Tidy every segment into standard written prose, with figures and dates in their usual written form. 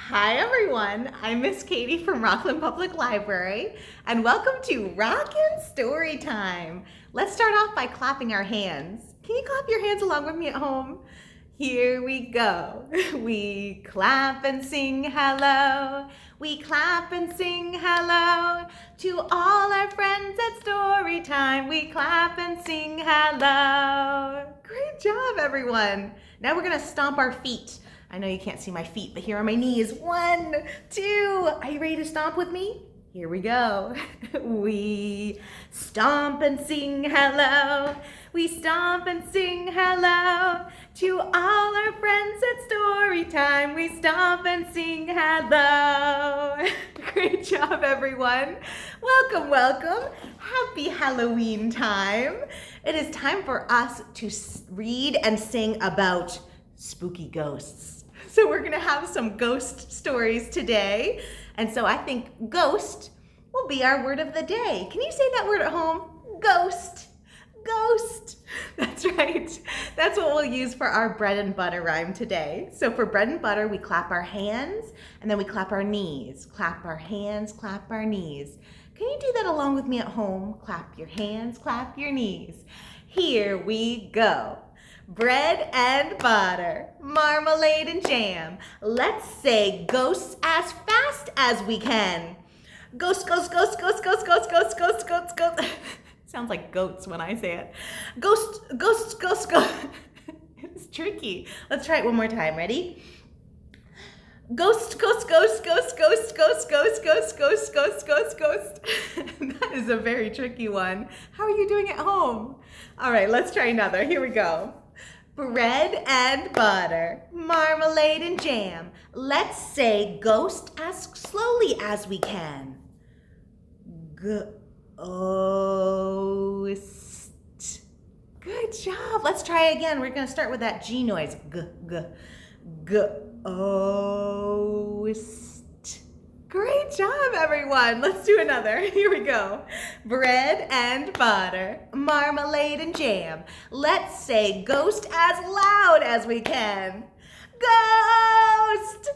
Hi everyone, I'm Miss Katie from Rockland Public Library and welcome to Rockin' Storytime. Let's start off by clapping our hands. Can you clap your hands along with me at home? Here we go. We clap and sing hello. We clap and sing hello. To all our friends at Storytime, we clap and sing hello. Great job everyone. Now we're gonna stomp our feet. I know you can't see my feet, but here are my knees. 1, 2. Are you ready to stomp with me? Here we go. We stomp and sing hello. We stomp and sing hello. To all our friends at Storytime, we stomp and sing hello. Great job, everyone. Welcome, welcome. Happy Halloween time. It is time for us to read and sing about spooky ghosts. So we're gonna have some ghost stories today. And so I think ghost will be our word of the day. Can you say that word at home? Ghost, ghost. That's right. That's what we'll use for our bread and butter rhyme today. So for bread and butter, we clap our hands and then we clap our knees. Clap our hands, clap our knees. Can you do that along with me at home? Clap your hands, clap your knees. Here we go. Bread and butter, marmalade and jam. Let's say ghosts as fast as we can. Ghost, ghost, ghost, ghost, ghost, ghost, ghost, ghost, ghost, ghost. Sounds like goats when I say it. Ghost, ghost, ghost, ghost. It's tricky. Let's try it one more time. Ready? Ghost, ghost, ghost, ghost, ghost, ghost, ghost, ghost, ghost, ghost, ghost, ghost. That is a very tricky one. How are you doing at home? All right, let's try another. Here we go. Bread and butter, marmalade and jam. Let's say ghost as slowly as we can. Ghost. Good job. Let's try again. We're going to start with that G noise. Ghost. Great job, everyone. Let's do another. Here we go. Bread and butter, marmalade and jam. Let's say ghost as loud as we can. Ghost!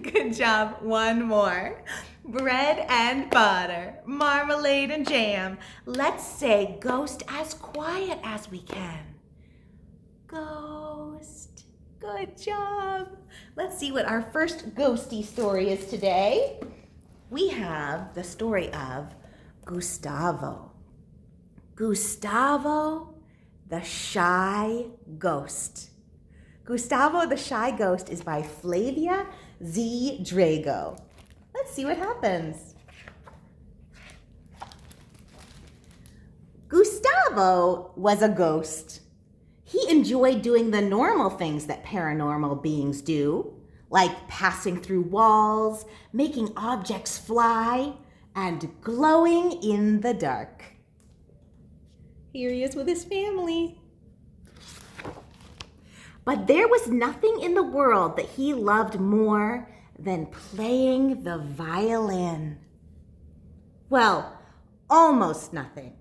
Good job. One more. Bread and butter, marmalade and jam. Let's say ghost as quiet as we can. Ghost. Good job. Let's see what our first ghosty story is today. We have the story of Gustavo. Gustavo, the Shy Ghost. Gustavo, the Shy Ghost is by Flavia Z. Drago. Let's see what happens. Gustavo was a ghost. He enjoyed doing the normal things that paranormal beings do, like passing through walls, making objects fly, and glowing in the dark. Here he is with his family. But there was nothing in the world that he loved more than playing the violin. Well, almost nothing.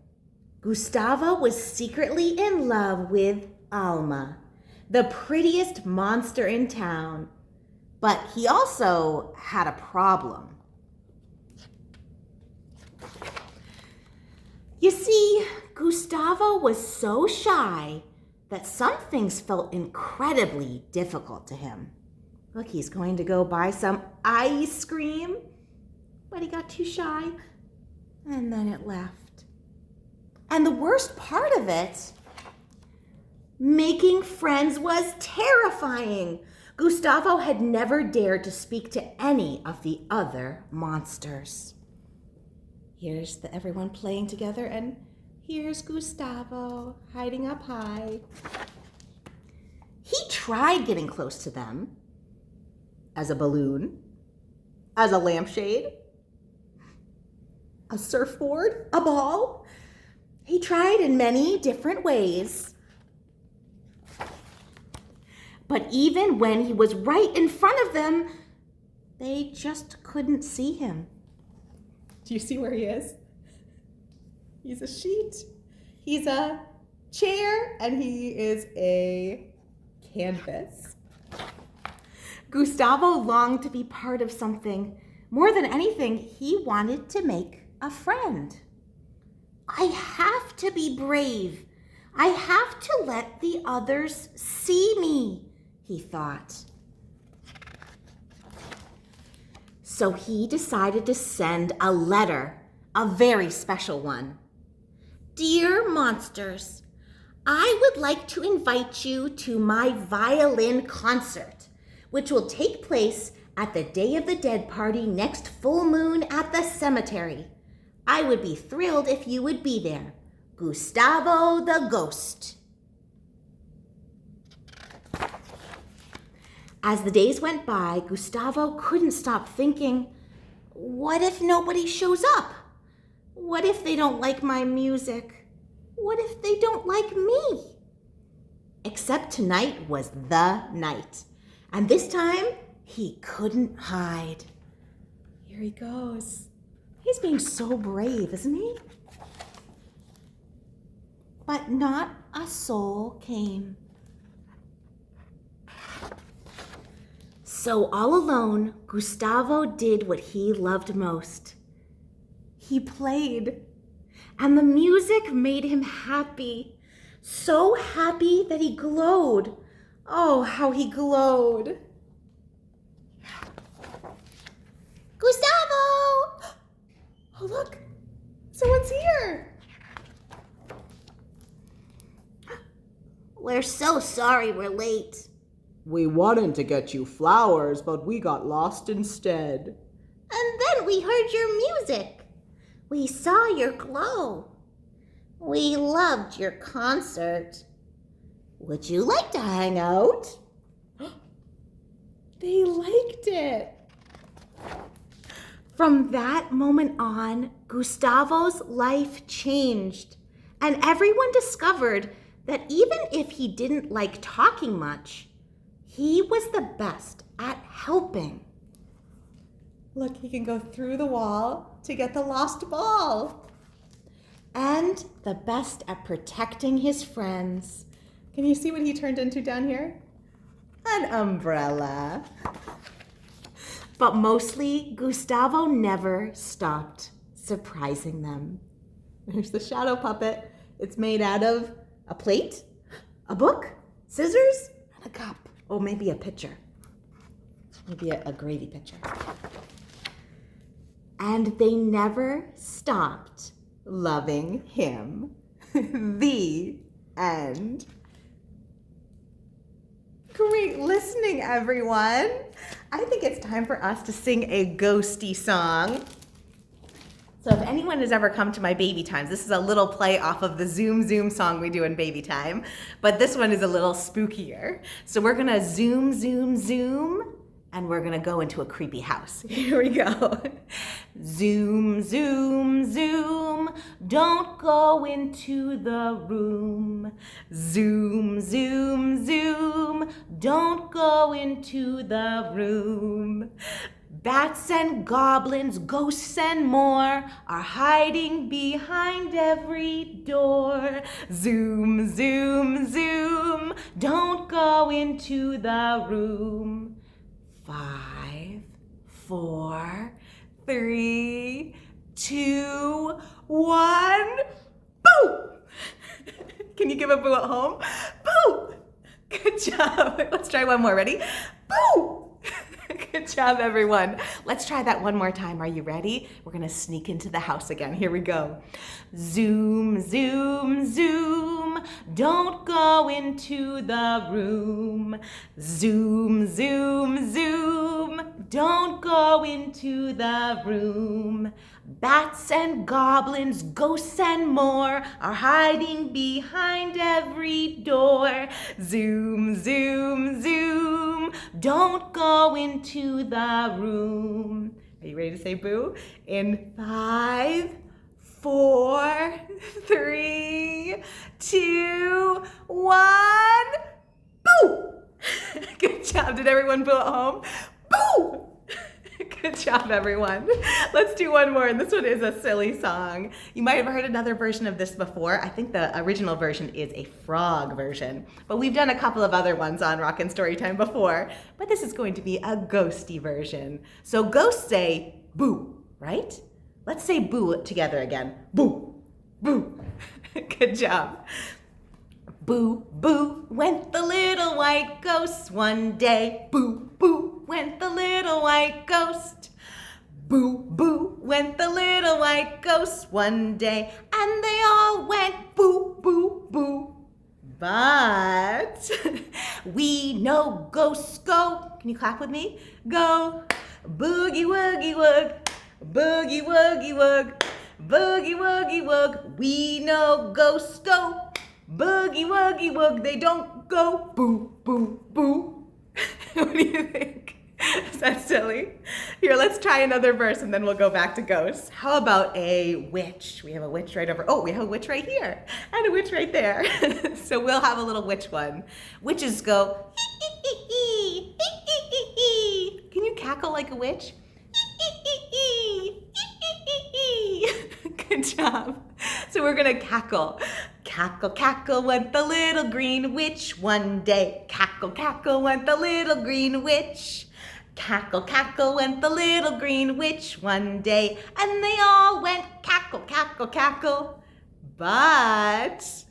Gustavo was secretly in love with Alma, the prettiest monster in town, but he also had a problem. You see, Gustavo was so shy that some things felt incredibly difficult to him. Look, he's going to go buy some ice cream, but he got too shy, and then it left. And the worst part of it, making friends was terrifying. Gustavo had never dared to speak to any of the other monsters. Here's everyone playing together, and here's Gustavo hiding up high. He tried getting close to them as a balloon, as a lampshade, a surfboard, a ball. He tried in many different ways. But even when he was right in front of them, they just couldn't see him. Do you see where he is? He's a sheet, he's a chair, and he is a canvas. Gustavo longed to be part of something. More than anything, he wanted to make a friend. I have to be brave. I have to let the others see me, he thought. So he decided to send a letter, a very special one. Dear monsters, I would like to invite you to my violin concert, which will take place at the Day of the Dead party next full moon at the cemetery. I would be thrilled if you would be there. Gustavo the Ghost. As the days went by, Gustavo couldn't stop thinking, what if nobody shows up? What if they don't like my music? What if they don't like me? Except tonight was the night. And this time, he couldn't hide. Here he goes. He's being so brave, isn't he? But not a soul came. So all alone, Gustavo did what he loved most. He played, and the music made him happy. So happy that he glowed. Oh, how he glowed. Gustavo! Oh, look, someone's here. We're so sorry we're late. We wanted to get you flowers, but we got lost instead. And then we heard your music. We saw your glow. We loved your concert. Would you like to hang out? They liked it. From that moment on, Gustavo's life changed, and everyone discovered that even if he didn't like talking much, he was the best at helping. Look, he can go through the wall to get the lost ball. And the best at protecting his friends. Can you see what he turned into down here? An umbrella. But mostly, Gustavo never stopped surprising them. There's the shadow puppet. It's made out of a plate, a book, scissors, and a cup. Oh, maybe a pitcher. Maybe a gravy pitcher. And they never stopped loving him. The end. Great listening, everyone. I think it's time for us to sing a ghosty song. So if anyone has ever come to my baby times, this is a little play off of the Zoom Zoom song we do in baby time, but this one is a little spookier. So we're gonna zoom, zoom, zoom, and we're gonna go into a creepy house. Here we go. Zoom, zoom, zoom, don't go into the room. Zoom, zoom, zoom, don't go into the room. Bats and goblins, ghosts and more are hiding behind every door. Zoom, zoom, zoom, don't go into the room. 5, 4, 3, 2, 1, boo! Can you give a boo at home? Boo! Good job. Let's try one more. Ready? Boo! Good job, everyone. Let's try that one more time. Are you ready? We're gonna sneak into the house again. Here we go. Zoom, zoom, zoom. Don't go into the room. Zoom, zoom, zoom. Don't go into the room. Bats and goblins, ghosts and more are hiding behind every door. Zoom, zoom, zoom. Don't go into the room. Are you ready to say boo? In 5, 4, 3, 2, 1, boo! Good job. Did everyone boo at home? Boo! Good job, everyone. Let's do one more, and this one is a silly song. You might have heard another version of this before. I think the original version is a frog version, but we've done a couple of other ones on Rockin' Storytime before, but this is going to be a ghosty version. So ghosts say boo, right? Let's say boo together again. Boo, boo. Good job. Boo, boo, went the little white ghost one day. Boo, boo, went the little white ghost. Boo, boo, went the little white ghost one day. And they all went boo, boo, boo. But we know ghosts go. Can you clap with me? Go. Boogie, woogie, woog. Boogie, woogie, woog. Boogie, woogie, woog. We know ghosts go. Boogie, woogie, woog. They don't go boo, boo, boo. What do you think? Is that silly? Here, let's try another verse and then we'll go back to ghosts. How about a witch? We have a witch right over. Oh, we have a witch right here and a witch right there. So we'll have a little witch one. Witches go, can you cackle like a witch? Good job. So we're gonna cackle. Cackle, cackle went the little green witch one day. Cackle, cackle went the little green witch. Cackle, cackle went the little green witch one day. And they all went cackle, cackle, cackle. But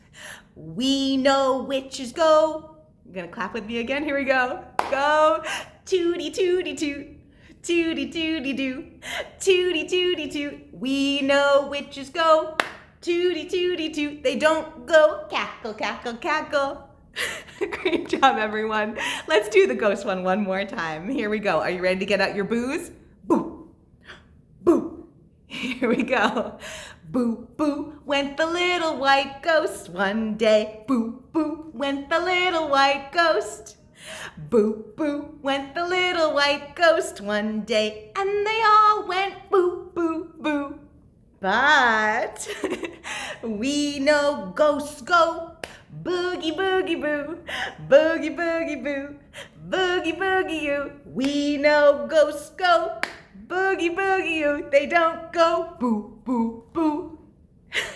we know witches go. You're gonna clap with me again? Here we go. Go. Tootie, tootie, toot. Tootie, tootie, doo. Tootie, tootie, toot. We know witches go. Tootie, tootie, toot. They don't go cackle, cackle, cackle. Great job, everyone. Let's do the ghost one more time. Here we go. Are you ready to get out your boos? Boo, boo. Here we go. Boo, boo, went the little white ghost one day. Boo, boo, went the little white ghost. Boo, boo, went the little white ghost one day. And they all went boo, boo, boo. But we know ghosts go. Boogie, boogie, boo. Boogie, boogie, boo. Boogie, boogie, you. We know ghosts go. Boogie, boogie, you. They don't go boo, boo, boo.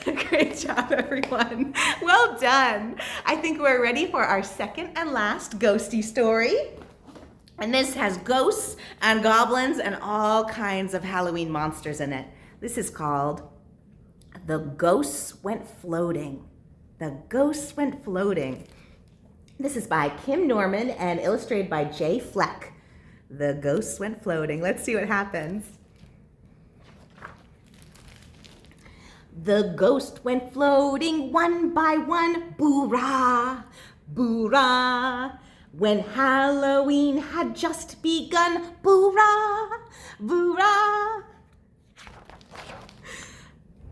Great job, everyone. Well done. I think we're ready for our second and last ghosty story. And this has ghosts and goblins and all kinds of Halloween monsters in it. This is called The Ghosts Went Floating. The Ghosts Went Floating. This is by Kim Norman and illustrated by J. Fleck. The Ghosts Went Floating. Let's see what happens. The ghost went floating one by one, boo-rah, boo-rah. When Halloween had just begun, boo-rah, boo-rah.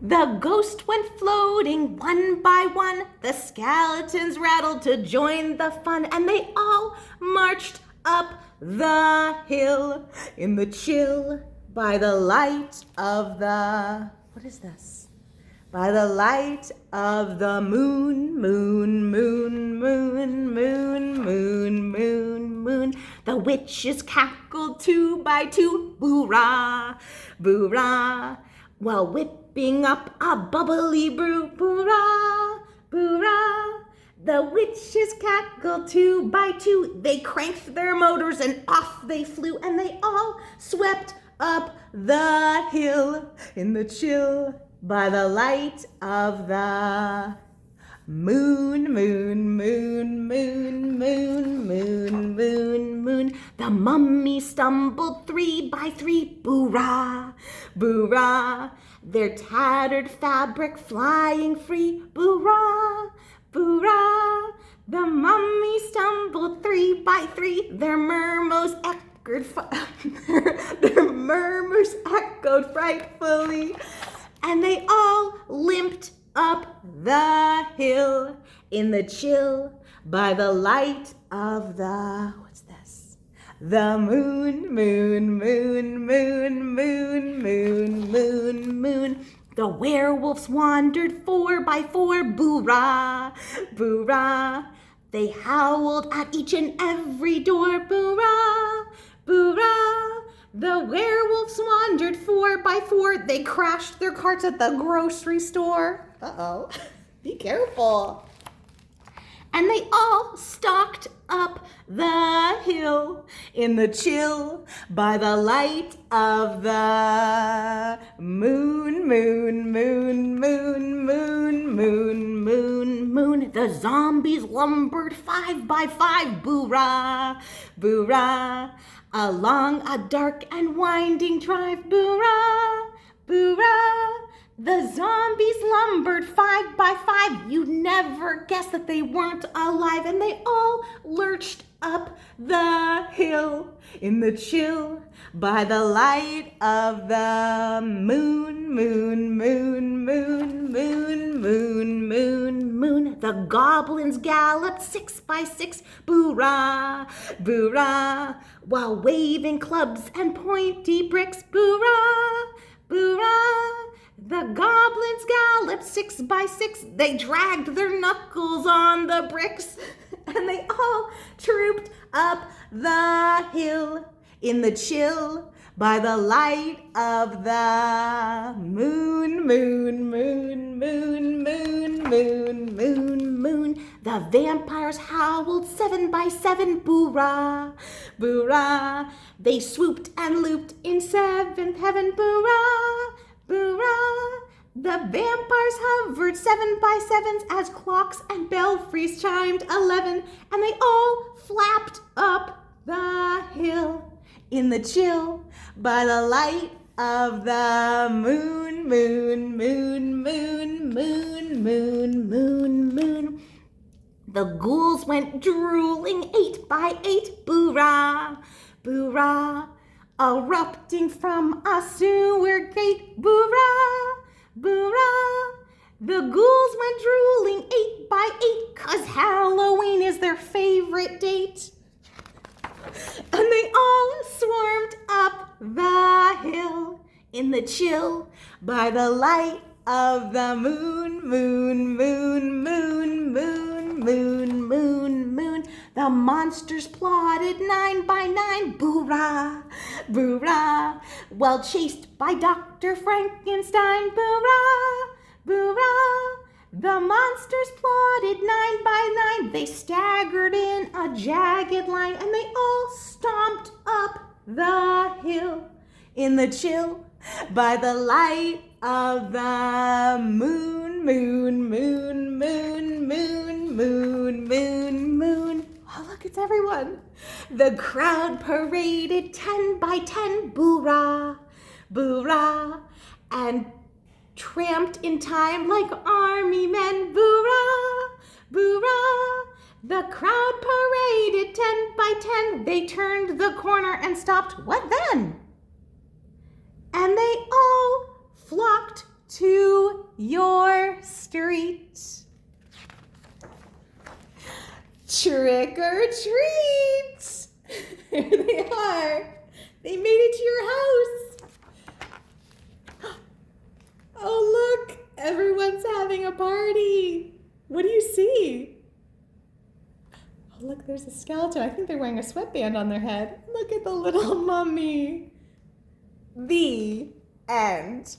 The ghost went floating one by one. The skeletons rattled to join the fun, and they all marched up the hill in the chill by the light of the, what is this? By the light of the moon, moon, moon, moon, moon, moon, moon, moon. The witches cackled two by two, boo-rah, boo-rah, while whipping up a bubbly brew, boo-rah, boo-rah. The witches cackled two by two. They cranked their motors and off they flew, and they all swept up the hill in the chill by the light of the moon, moon, moon, moon, moon, moon, moon, moon. The mummy stumbled three by three, boo-rah, boo-rah. Their tattered fabric flying free, boo-rah, boo-rah. The mummy stumbled three by three. Their murmurs echoed, their murmurs echoed frightfully. And they all limped up the hill in the chill by the light of the, what's this? The moon, moon, moon, moon, moon, moon, moon, moon. The werewolves wandered four by four, boo-rah, boo-rah. They howled at each and every door, boo-rah, boo-rah. The werewolves wandered 4 by 4. They crashed their carts at the grocery store. Uh-oh. Be careful. And they all stalked up the hill in the chill by the light of the moon, moon, moon, moon, moon, moon, moon, moon. The zombies lumbered 5 by 5, boo-rah, boo-rah, along a dark and winding drive, boo-rah, boo-rah. The zombies lumbered 5 by 5. You'd never guess that they weren't alive, and they all lurched up the hill in the chill by the light of the moon, moon, moon, moon, moon, moon, moon, moon. The goblins galloped 6 by 6, boo-rah, boo-rah, while waving clubs and pointy bricks, boo-rah, boo-rah. The goblins galloped 6 by 6. They dragged their knuckles on the bricks, and they all trooped up the hill in the chill by the light of the moon, moon, moon, moon, moon, moon, moon, moon. The vampires howled 7 by 7, boo-rah, boo-rah. They swooped and looped in 7th heaven, boo-rah, boo-rah. The vampires hovered 7 by 7s as clocks and belfries chimed 11, and they all flapped up the hill in the chill by the light of the moon, moon, moon, moon, moon, moon, moon, moon. The ghouls went drooling 8 by 8, boo-rah, boo-rah, erupting from a sewer gate, boo-rah, boo-rah. The ghouls went drooling 8 by 8, 'cause Halloween is their favorite date. And they all swarmed up the hill in the chill by the light of the moon, moon, moon, moon, moon, moon, moon, moon. The monsters plotted 9 by 9, boo-rah, boo-rah, while chased by Dr. Frankenstein, boo-rah, boo-rah. The monsters plotted 9 by 9. They staggered in a jagged line, and they all stomped up the hill in the chill by the light of the moon, moon, moon, moon, moon, moon, moon, moon. Oh, look, it's everyone. The crowd paraded 10 by 10, boo-rah, boo-rah, and tramped in time like army men, boo-rah, boo-rah. The crowd paraded 10 by 10. They turned the corner and stopped. What then? And they all flocked to your street. Trick or treat! Here they are. They made it to your house. Oh, look, everyone's having a party. What do you see? Oh, look, there's a skeleton. I think they're wearing a sweatband on their head. Look at the little mummy. The end.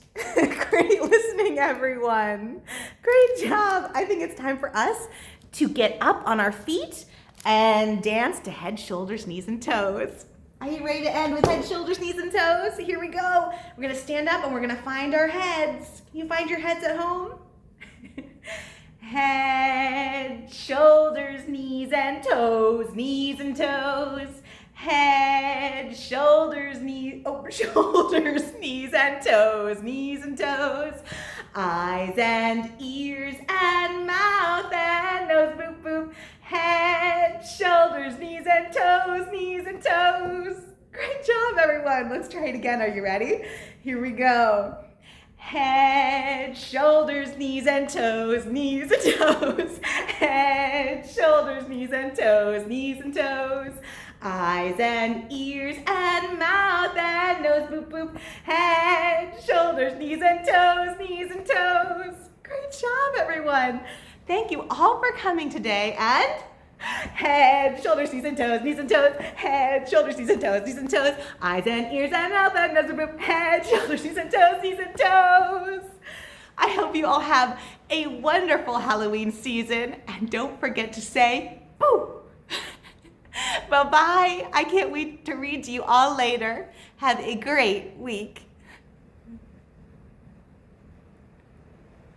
Great listening, everyone. Great job. I think it's time for us to get up on our feet and dance to head, shoulders, knees, and toes. Are you ready to end with head, shoulders, knees, and toes? Here we go. We're going to stand up and we're going to find our heads. Can you find your heads at home? Head, shoulders, knees, and toes, knees and toes. Head, shoulders, knees, shoulders, knees, and toes, knees and toes. Eyes and ears and mouth and nose, boop, boop. Head, shoulders, knees, and toes, knees and toes. Great job, everyone. Let's try it again. Are you ready? Here we go. Head, shoulders, knees, and toes, knees and toes. Head, shoulders, knees, and toes, knees and toes. Eyes and ears and mouth and nose, boop, boop. Head, shoulders, knees, and toes, knees and toes. Great job, everyone. Thank you all for coming today, and Head, shoulders, knees and toes, knees and toes. Head, shoulders, knees and toes, knees and toes. Eyes and ears and mouth and nose and boop. Head, shoulders, knees and toes, knees and toes. I hope you all have a wonderful Halloween season, and don't forget to say boo. Bye-bye. I can't wait to read to you all later. Have a great week.